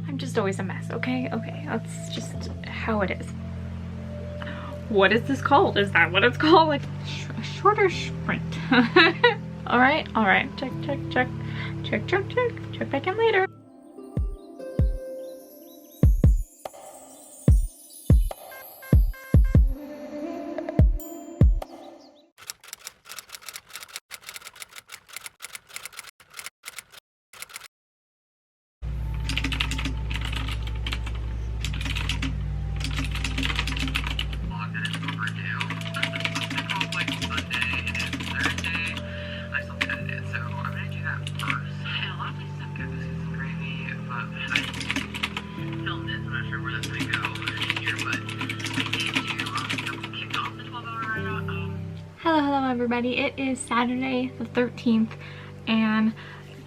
I'm just always a mess, okay? Okay, that's just how it is. What is this called? Is that what it's called? Like a shorter sprint. All right. Check. Check back in later. Hello everybody, it is Saturday the 13th and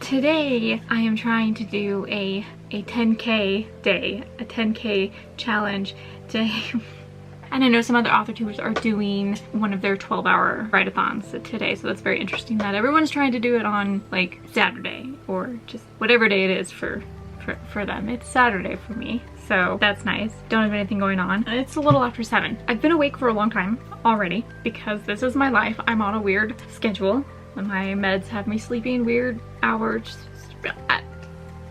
today I am trying to do a 10K day, a 10K challenge day. And I know some other author tubers are doing one of their 12-hour write-a-thons today, so that's very interesting that everyone's trying to do it on like Saturday or just whatever day it is for them. It's Saturday for me, so that's nice. Don't have anything going on. It's a little after 7. I've been awake for a long time already because this is my life. I'm on a weird schedule. My meds have me sleeping weird hours.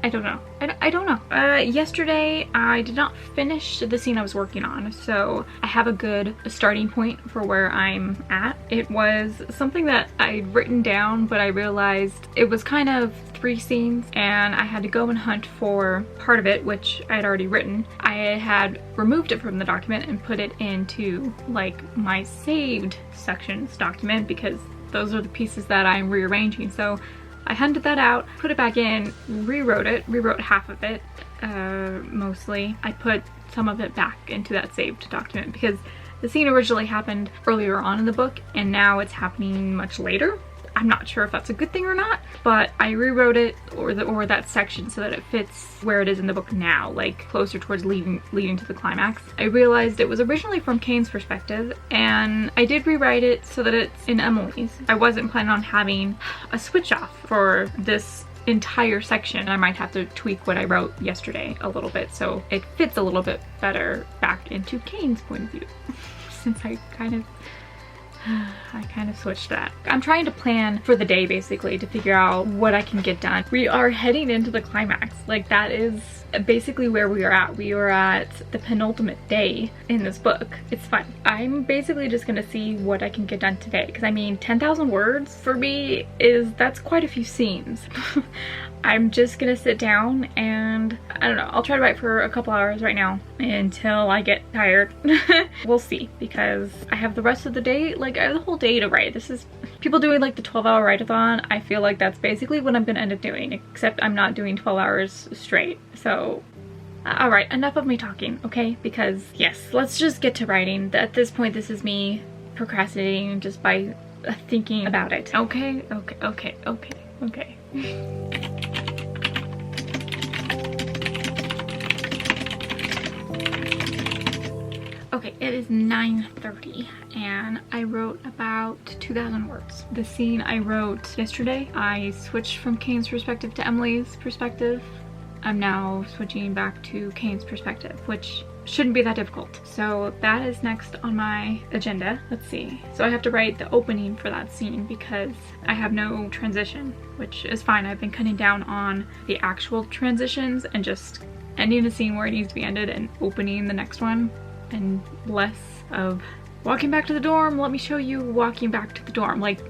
I don't know. I don't know. Yesterday I did not finish the scene I was working on, so I have a good starting point for where I'm at. It was something that I'd written down, but I realized it was kind of 3 scenes and I had to go and hunt for part of it, which I had already written. I had removed it from the document and put it into like my saved sections document because those are the pieces that I'm rearranging. So I hunted that out, put it back in, rewrote half of it, mostly. I put some of it back into that saved document because the scene originally happened earlier on in the book and now it's happening much later. I'm not sure if that's a good thing or not, but I rewrote it or that section so that it fits where it is in the book now, like closer towards leading to the climax. I realized it was originally from Kane's perspective and I did rewrite it so that it's in Emily's. I wasn't planning on having a switch off for this entire section. I might have to tweak what I wrote yesterday a little bit so it fits a little bit better back into Kane's point of view since I kind of switched that. I'm trying to plan for the day basically to figure out what I can get done. We are heading into the climax. Like that is basically where we are at. We are at the penultimate day in this book. It's fun. I'm basically just gonna see what I can get done today because I mean 10,000 words for me that's quite a few scenes. I'm just gonna sit down and I don't know, I'll try to write for a couple hours right now until I get tired. We'll see because I have the rest of the day, like I have the whole day to write. This is people doing like the 12-hour write-a-thon. I feel like that's basically what I'm gonna end up doing, except I'm not doing 12 hours straight. So all right, enough of me talking, okay? Because yes, let's just get to writing. At this point, this is me procrastinating just by thinking about it. Okay. Okay, it is 9:30 and I wrote about 2,000 words. The scene I wrote yesterday, I switched from Kane's perspective to Emily's perspective. I'm now switching back to Kane's perspective, which shouldn't be that difficult. So that is next on my agenda. Let's see. So I have to write the opening for that scene because I have no transition, which is fine. I've been cutting down on the actual transitions and just ending the scene where it needs to be ended and opening the next one, and less of walking back to the dorm, let me show you walking back to the dorm. Like,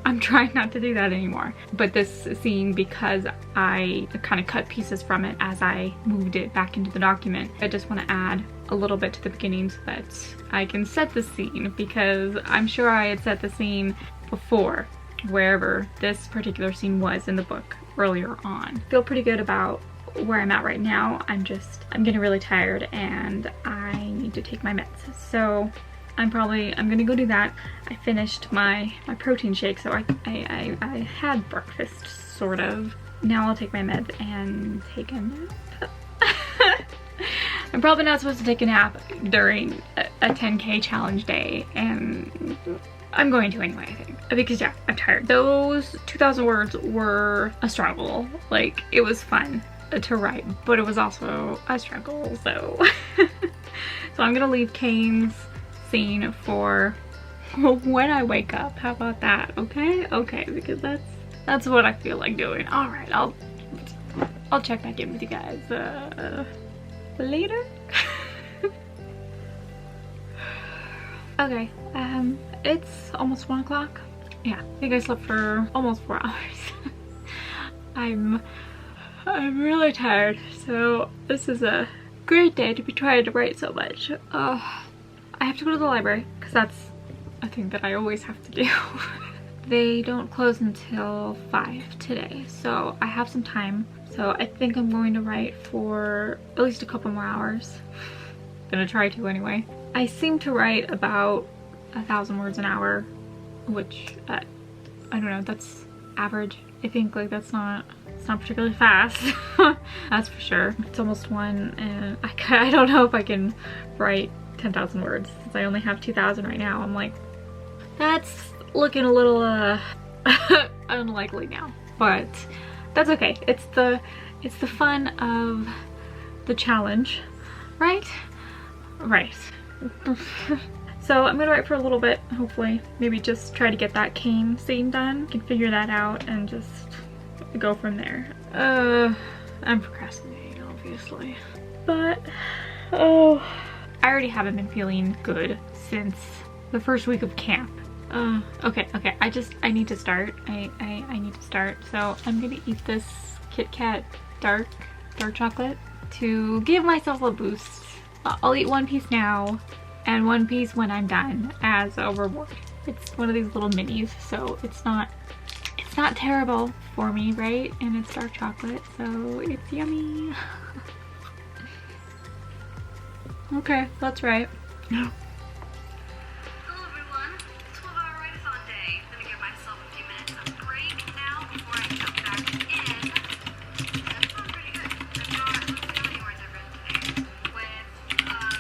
I'm trying not to do that anymore. But this scene, because I kind of cut pieces from it as I moved it back into the document, I just want to add a little bit to the beginning so that I can set the scene, because I'm sure I had set the scene before wherever this particular scene was in the book earlier on. I feel pretty good about where I'm at right now. I'm getting really tired and I need to take my meds. So I'm gonna go do that. I finished my protein shake, so I had breakfast, sort of. Now I'll take my meds and take a nap. I'm probably not supposed to take a nap during a 10K challenge day, and I'm going to anyway, I think. Because yeah, I'm tired. Those 2,000 words were a struggle. Like, it was fun. to write, but it was also a struggle, so. So I'm gonna leave Kane's scene for when I wake up. How about that? Okay? Okay, because that's what I feel like doing. All right, I'll check back in with you guys later. Okay, it's almost 1 o'clock. Yeah, I think I slept for almost 4 hours. I'm really tired, so this is a great day to be trying to write so much. I have to go to the library because that's a thing that I always have to do. They don't close until 5 today, so I have some time. So I think I'm going to write for at least a couple more hours. Gonna try to anyway. I seem to write about 1,000 words an hour, which I don't know, that's average. I think like it's not particularly fast. That's for sure. It's almost 1 and I don't know if I can write 10,000 words since I only have 2,000 right now. I'm like, that's looking a little unlikely now, but that's okay. It's the fun of the challenge, right? Right. So I'm gonna write for a little bit, hopefully. Maybe just try to get that Kane scene done. Can figure that out and just go from there. I'm procrastinating, obviously. But, oh, I already haven't been feeling good since the first week of camp. Okay, I need to start. I need to start. So I'm gonna eat this Kit Kat dark chocolate to give myself a boost. I'll eat 1 piece now and 1 piece when I'm done as a reward. It's one of these little minis, so it's not terrible for me, right? And it's dark chocolate, so it's yummy. Okay, that's right. Hello everyone, 12-hour write-a-thon day. Gonna give myself a few minutes of break now before I jump back in. That's not pretty good. I've got how many words I've written today with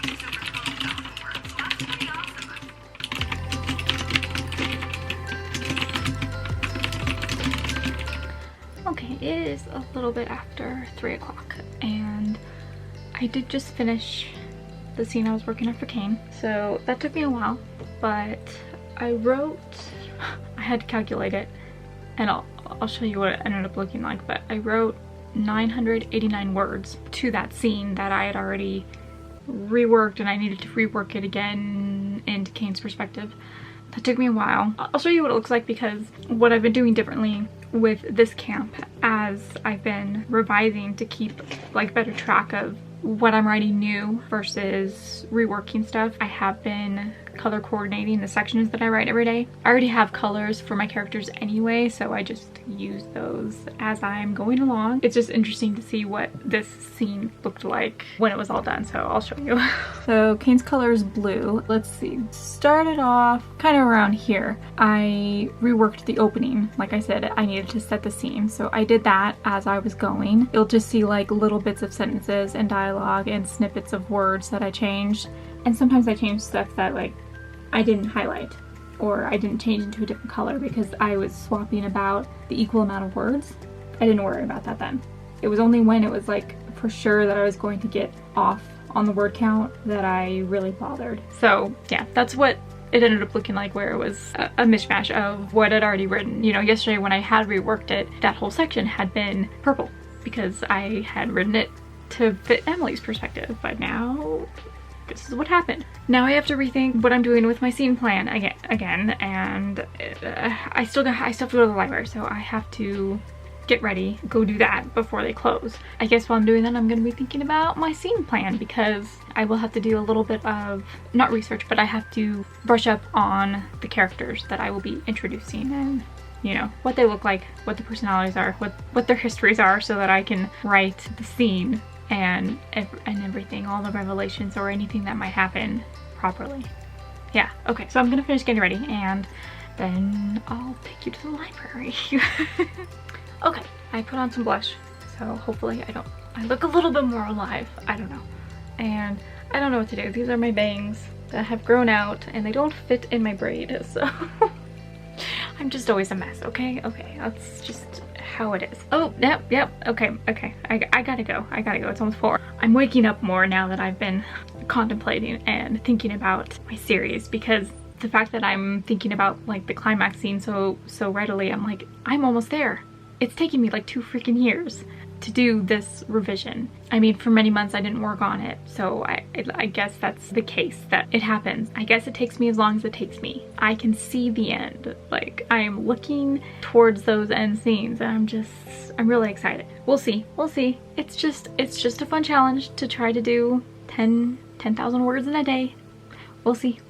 just over 12,000 words. So that's pretty awesome. Okay, it is a little bit after 3 o'clock and I did just finish the scene I was working on for Kane. So that took me a while, but I had to calculate it and I'll show you what it ended up looking like, but I wrote 989 words to that scene that I had already reworked and I needed to rework it again into Kane's perspective. That took me a while. I'll show you what it looks like because what I've been doing differently with this camp as I've been revising to keep like better track of what I'm writing new versus reworking stuff. I have been color coordinating the sections that I write every day. I already have colors for my characters anyway, so I just use those as I'm going along. It's just interesting to see what this scene looked like when it was all done, so I'll show you. So Kane's color is blue. Let's see. Started off kind of around here. I reworked the opening. Like I said, I needed to set the scene, so I did that as I was going. You'll just see like little bits of sentences and dialogue and snippets of words that I changed. And sometimes I changed stuff that like I didn't highlight or I didn't change into a different color because I was swapping about the equal amount of words. I didn't worry about that then. It was only when it was like for sure that I was going to get off on the word count that I really bothered. So yeah, that's what it ended up looking like, where it was a mishmash of what I'd already written. You know, yesterday when I had reworked it, that whole section had been purple because I had written it to fit Emily's perspective, but now this is what happened. Now I have to rethink what I'm doing with my scene plan again, and I still have to go to the library, so I have to get ready, go do that before they close. I guess while I'm doing that, I'm gonna be thinking about my scene plan because I will have to do a little bit of, not research, but I have to brush up on the characters that I will be introducing and, you know, what they look like, what the personalities are, what their histories are, so that I can write the scene and everything, all the revelations or anything that might happen properly. Yeah, okay, so I'm gonna finish getting ready and then I'll take you to the library. Okay, I put on some blush, so hopefully I look a little bit more alive. I don't know. And I don't know what to do. These are my bangs that have grown out and they don't fit in my braid, so I'm just always a mess, okay? Okay, that's just how it is. Oh, yep, okay. I gotta go. It's almost 4. I'm waking up more now that I've been contemplating and thinking about my series, because the fact that I'm thinking about like the climax scene so readily, I'm like, I'm almost there. It's taken me like 2 freaking years to do this revision. I mean, for many months I didn't work on it, so I guess that's the case, that it happens. I guess it takes me as long as it takes me. I can see the end. Like, I am looking towards those end scenes, and I'm really excited. We'll see. It's just a fun challenge to try to do 10,000 words in a day. We'll see.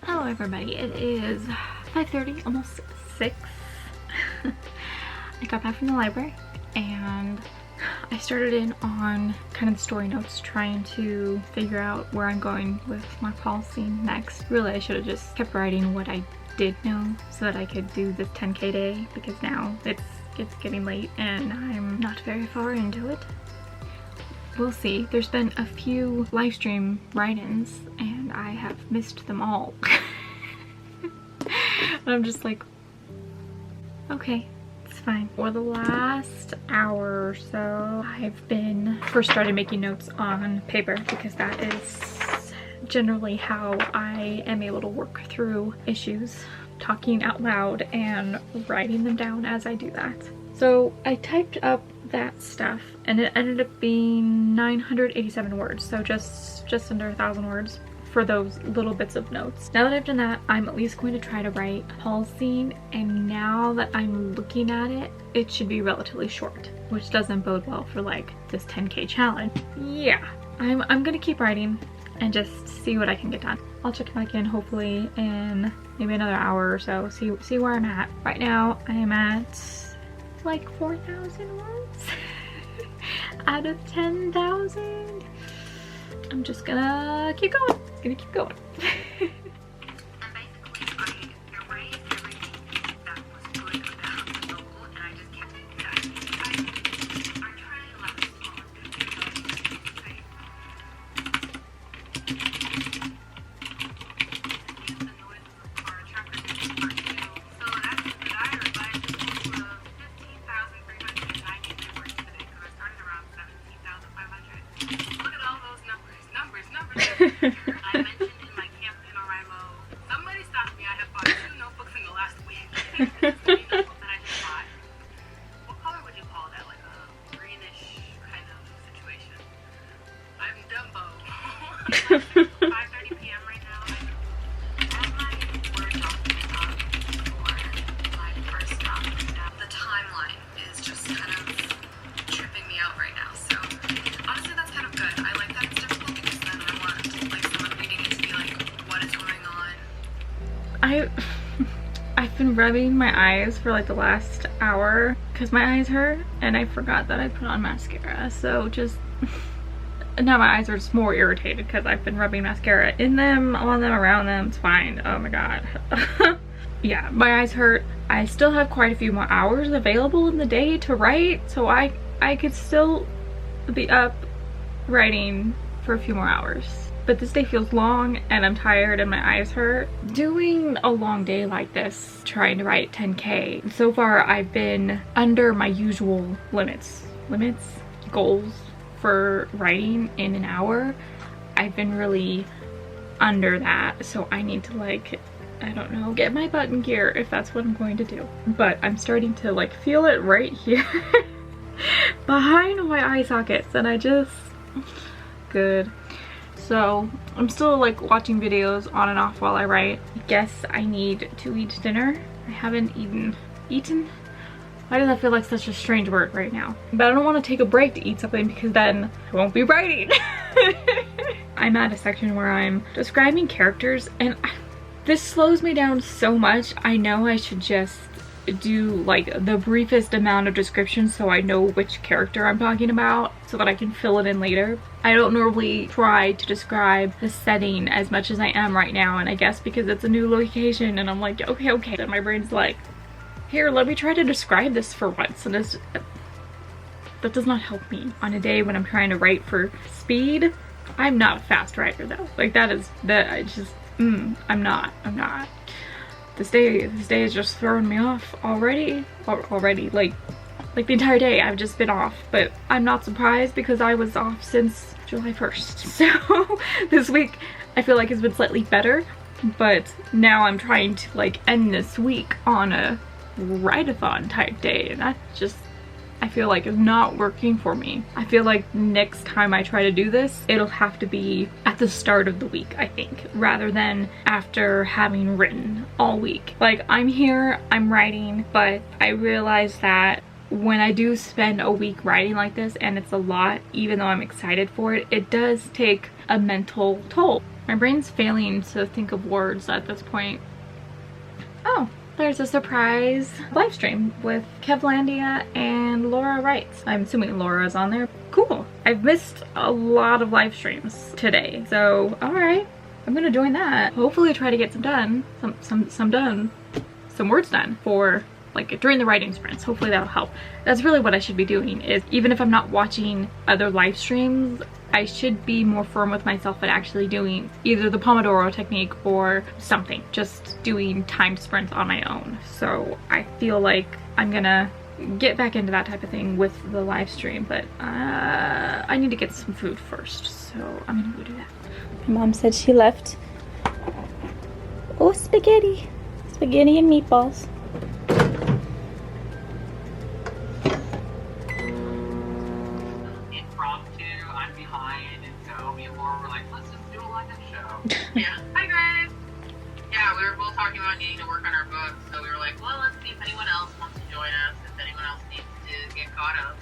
Hello everybody, it is 5:30, almost 6. I got back from the library and I started in on kind of the story notes, trying to figure out where I'm going with my fall scene next. Really, I should have just kept writing what I did know so that I could do this 10K day, because now it's getting late and I'm not very far into it. We'll see. There's been a few live stream write-ins and I have missed them all. And I'm just like, okay, it's fine. For the last hour or so, I've been first started making notes on paper, because that is generally how I am able to work through issues, talking out loud and writing them down as I do that. So I typed up that stuff and it ended up being 987 words, so just under 1,000 words for those little bits of notes. Now that I've done that, I'm at least going to try to write Paul's scene, and now that I'm looking at it, it should be relatively short, which doesn't bode well for like this 10K challenge. Yeah, I'm gonna keep writing and just see what I can get done. I'll check back in hopefully in maybe another hour or so, see where I'm at. Right now I am at like 4,000 words out of 10,000. I'm just gonna keep going. I mentioned in my CAMP NANOWRIMO, somebody stopped me. I have bought 2 notebooks in the last week. This is the notebook that I just bought. What color would you call that? Like a greenish kind of situation. I'm Dumbo. It's like 5:30 p.m. right now. I have my Word document up for my first draft. The timeline is just kind of tripping me out right now. So honestly, that's kind of good. I like that it's difficult, because then I want like someone reading it to be like, what is going on? I've been rubbing my eyes for like the last hour because my eyes hurt, and I forgot that I put on mascara, so just now my eyes are just more irritated because I've been rubbing mascara in them, on them, around them. It's fine. Oh my god. Yeah, my eyes hurt. I still have quite a few more hours available in the day to write, so I could still be up writing for a few more hours. But this day feels long and I'm tired and my eyes hurt. Doing a long day like this, trying to write 10K, so far I've been under my usual goals for writing in an hour. I've been really under that, so I need to like I don't know, get my butt in gear if that's what I'm going to do. But I'm starting to like feel it right here behind my eye sockets, and I just, good. So I'm still like watching videos on and off while I write. I guess I need to eat dinner. I haven't eaten? Why does that feel like such a strange word right now? But I don't want to take a break to eat something because then I won't be writing. I'm at a section where I'm describing characters, and this slows me down so much. I know I should just do like the briefest amount of description so I know which character I'm talking about so that I can fill it in later. I don't normally try to describe the setting as much as I am right now, and I guess because it's a new location and I'm like, okay, then my brain's like, here, let me try to describe this for once, and that does not help me on a day when I'm trying to write for speed. I'm not a fast writer though. Like I'm not. This day is just throwing me off already. Like the entire day I've just been off, but I'm not surprised because I was off since July 1st. So this week I feel like it's been slightly better, but now I'm trying to like end this week on a write-a-thon type day, and that just, I feel like is not working for me. I feel like next time I try to do this, it'll have to be at the start of the week, I think, rather than after having written all week. Like, I'm here, I'm writing, but I realize that when I do spend a week writing like this, and it's a lot, even though I'm excited for it, it does take a mental toll. My brain's failing to think of words at this point. Oh, there's a surprise live stream with Kevlandia and Laura Writes. I'm assuming Laura's on there. Cool. I've missed a lot of live streams today, so all right, I'm gonna join that. Hopefully try to get some words done for like during the writing sprints. Hopefully that'll help. That's really what I should be doing, is even if I'm not watching other live streams, I should be more firm with myself at actually doing either the Pomodoro technique or something, just doing timed sprints on my own. So I feel like I'm gonna get back into that type of thing with the live stream, but I need to get some food first, so I'm gonna go do that. My mom said she left. Oh, spaghetti and meatballs. Yeah. Hi guys. Yeah, we were both talking about needing to work on our books, so we were like, well, let's see if anyone else wants to join us, if anyone else needs to get caught up.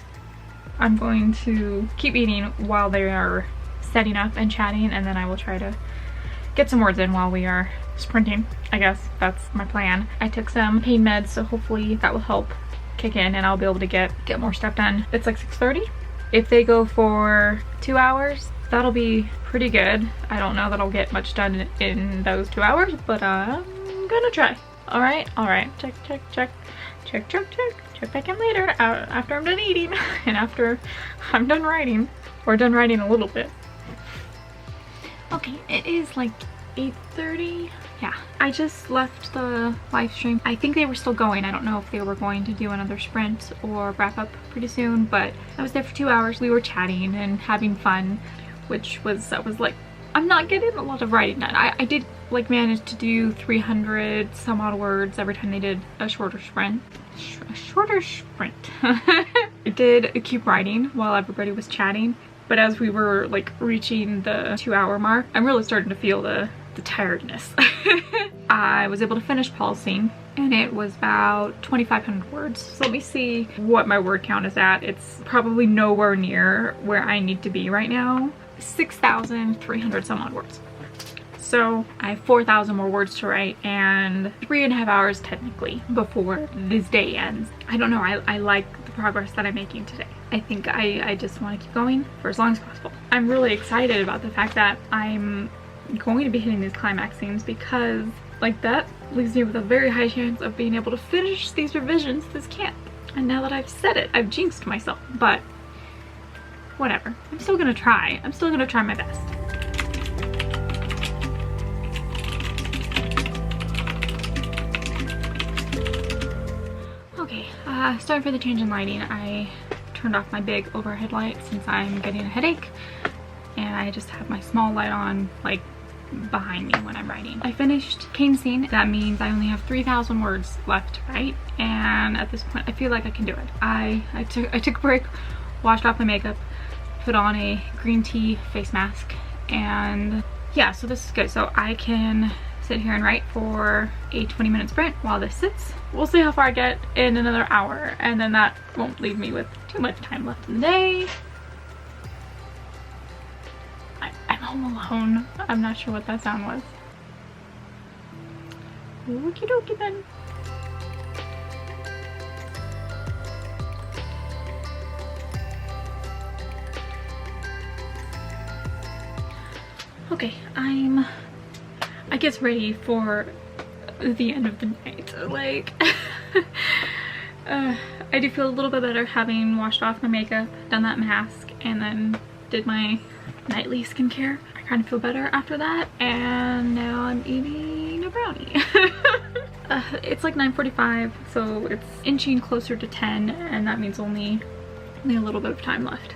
I'm going to keep eating while they are setting up and chatting, and then I will try to get some words in while we are sprinting. I guess that's my plan. I took some pain meds, so hopefully that will help kick in and I'll be able to get more stuff done. It's like 6:30. If they go for 2 hours, that'll be pretty good. I don't know that I'll get much done in those 2 hours, but I'm gonna try. All right. Check back in later after I'm done eating and after I'm done writing, or done writing a little bit. Okay, it is like 8:30. Yeah, I just left the live stream. I think they were still going. I don't know if they were going to do another sprint or wrap up pretty soon, but I was there for 2 hours. We were chatting and having fun, which was, I was like, I'm not getting a lot of writing done. I did like manage to do 300 some odd words every time they did a shorter sprint. I did keep writing while everybody was chatting, but as we were like reaching the 2 hour mark, I'm really starting to feel the tiredness. I was able to finish Paul's scene, and it was about 2,500 words. So let me see what my word count is at. It's probably nowhere near where I need to be right now. 6,300 some odd words. So I have 4,000 more words to write and 3.5 hours technically before this day ends. I don't know, I like the progress that I'm making today. I think I just want to keep going for as long as possible. I'm really excited about the fact that I'm going to be hitting these climax scenes, because like that leaves me with a very high chance of being able to finish these revisions this camp. And now that I've said it, I've jinxed myself, but whatever. I'm still gonna try. I'm still gonna try my best. Okay, sorry for the change in lighting. I turned off my big overhead light since I'm getting a headache, and I just have my small light on, like behind me when I'm writing. I finished Kane's scene. That means I only have 3,000 words left to write, and at this point I feel like I can do it. I took a break, washed off my makeup, put on a green tea face mask, and yeah, so this is good. So I can sit here and write for a 20-minute sprint while this sits. We'll see how far I get in another hour, and then that won't leave me with too much time left in the day. I'm home alone. I'm not sure what that sound was. Okie dokie then. Okay, I guess ready for the end of the night. Like, I do feel a little bit better having washed off my makeup, done that mask, and then did my nightly skincare. I kind of feel better after that, and now I'm eating a brownie. It's like 9:45, so it's inching closer to 10, and that means only a little bit of time left.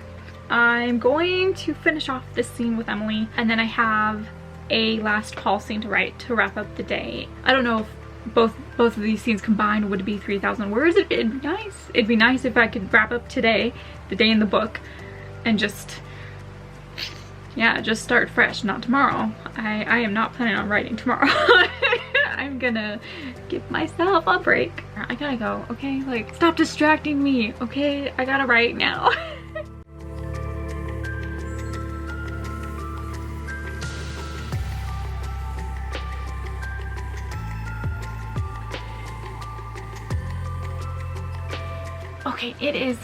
I'm going to finish off this scene with Emily, and then I have a last call scene to write to wrap up the day. I don't know if both of these scenes combined would be 3,000 words. It'd be nice. It'd be nice if I could wrap up today, the day in the book, and just, yeah, just start fresh, not tomorrow. I am not planning on writing tomorrow. I'm gonna give myself a break. I gotta go, okay? Like, stop distracting me, okay? I gotta write now. Okay, it is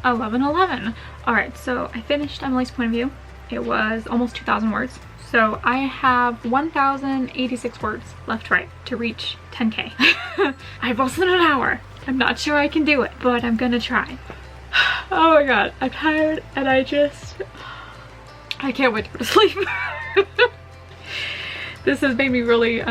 11:11. All right, so I finished Emily's point of view. It was almost 2,000 words. So I have 1,086 words left to write to reach 10K. I have less than an hour. I'm not sure I can do it, but I'm gonna try. Oh my God, I'm tired, and I can't wait to go to sleep. This has made me really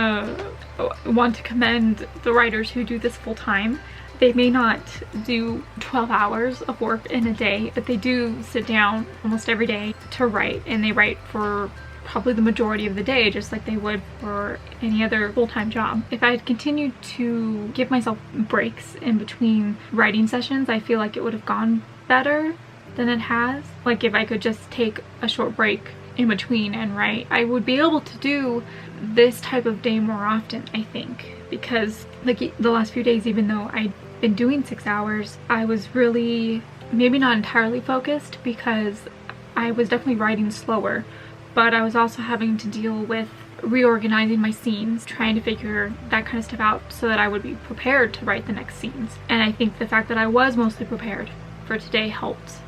want to commend the writers who do this full time. They may not do 12 hours of work in a day, but they do sit down almost every day to write, and they write for probably the majority of the day, just like they would for any other full-time job. If I had continued to give myself breaks in between writing sessions, I feel like it would have gone better than it has. Like, if I could just take a short break in between and write, I would be able to do this type of day more often, I think, because like the last few days, even though I'd been doing 6 hours, I was really maybe not entirely focused, because I was definitely writing slower, but I was also having to deal with reorganizing my scenes, trying to figure that kind of stuff out so that I would be prepared to write the next scenes. And I think the fact that I was mostly prepared for today helped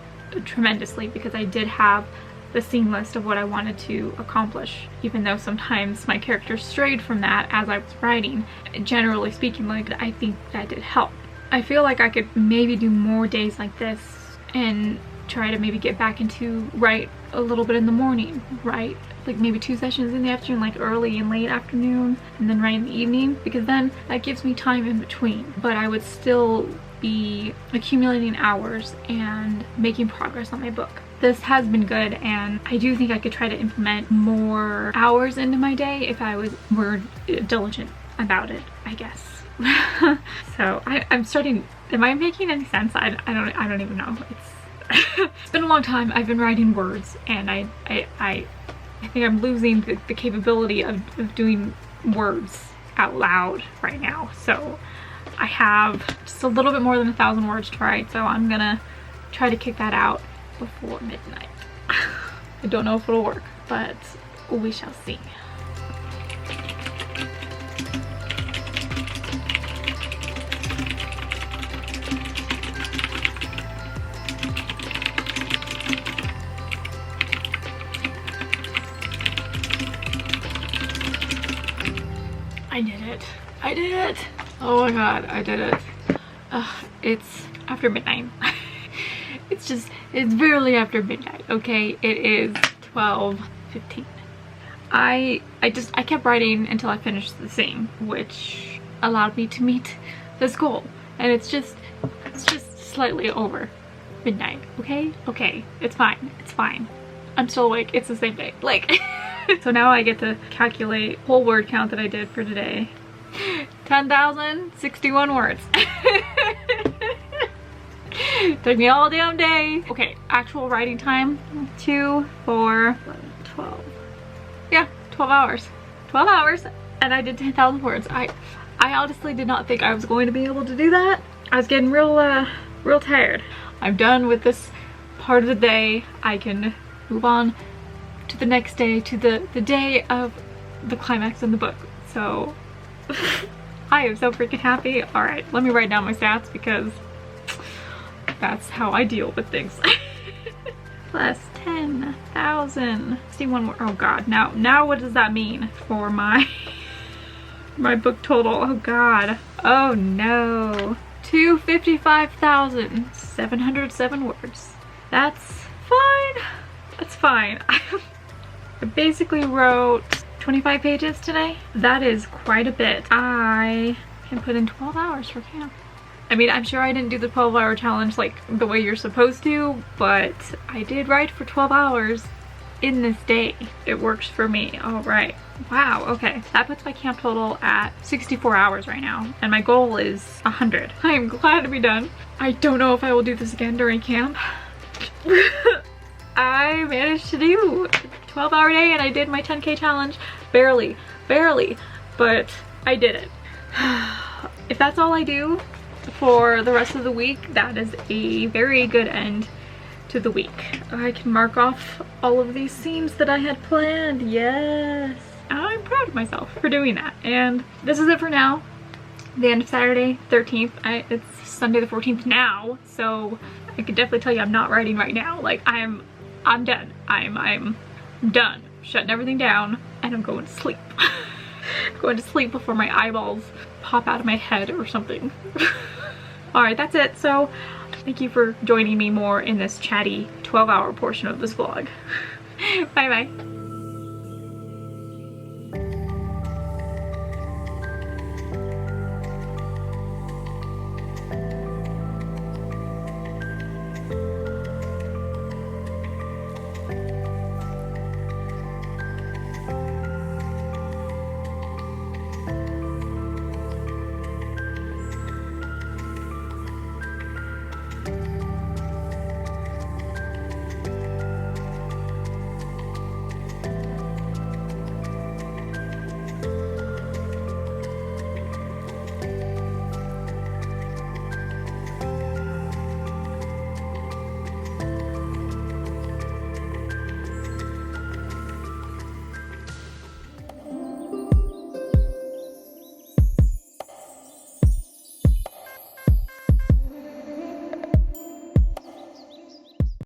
tremendously, because I did have the scene list of what I wanted to accomplish, even though sometimes my character strayed from that as I was writing. Generally speaking, like, I think that did help. I feel like I could maybe do more days like this and try to maybe get back into write a little bit in the morning, right? Like maybe 2 sessions in the afternoon, like early and late afternoon, and then write in the evening, because then that gives me time in between. But I would still be accumulating hours and making progress on my book. This has been good, and I do think I could try to implement more hours into my day if I were diligent about it, I guess. So I'm starting. Am I making any sense? I don't even know. It's been a long time. I've been writing words, and I think I'm losing the capability of doing words out loud right now. So I have just a little bit more than 1,000 words to write, so I'm gonna try to kick that out before midnight. I don't know if it'll work, but we shall see. I did it. I did it. Oh my God, I did it. It's after midnight. It's barely after midnight, okay? It is 12:15. I kept writing until I finished the scene, which allowed me to meet this goal. And it's just slightly over midnight, okay? Okay, it's fine. It's fine. I'm still awake. It's the same day. Like, So now I get to calculate whole word count that I did for today. 10,061 words. Took me all damn day. Okay, actual writing time, 2, 4, 12. Yeah, 12 hours. 12 hours, and I did 10,000 words. I honestly did not think I was going to be able to do that. I was getting real tired. I'm done with this part of the day. I can move on to the next day, to the day of the climax in the book. So I am so freaking happy. All right, let me write down my stats because that's how I deal with things. Plus 10,000. See one more. Oh God. Now what does that mean for my book total? Oh God. Oh no. 255,707 words. That's fine. That's fine. I basically wrote 25 pages today. That is quite a bit. I can put in 12 hours for camp. I mean, I'm sure I didn't do the 12-hour challenge like the way you're supposed to, but I did write for 12 hours in this day. It works for me. All right. Wow, okay. That puts my camp total at 64 hours right now, and my goal is 100. I am glad to be done. I don't know if I will do this again during camp. I managed to do a 12-hour day, and I did my 10K challenge. Barely, but I did it. If that's all I do for the rest of the week, that is a very good end to the week. I can mark off all of these scenes that I had planned. Yes, I'm proud of myself for doing that. And this is it for now. The end of Saturday 13th. It's Sunday the 14th now, so I could definitely tell you I'm not writing right now. Like I'm done. I'm done shutting everything down, and I'm going to sleep. Going to sleep before my eyeballs pop out of my head or something. Alright, that's it. So thank you for joining me more in this chatty 12-hour portion of this vlog. Bye bye.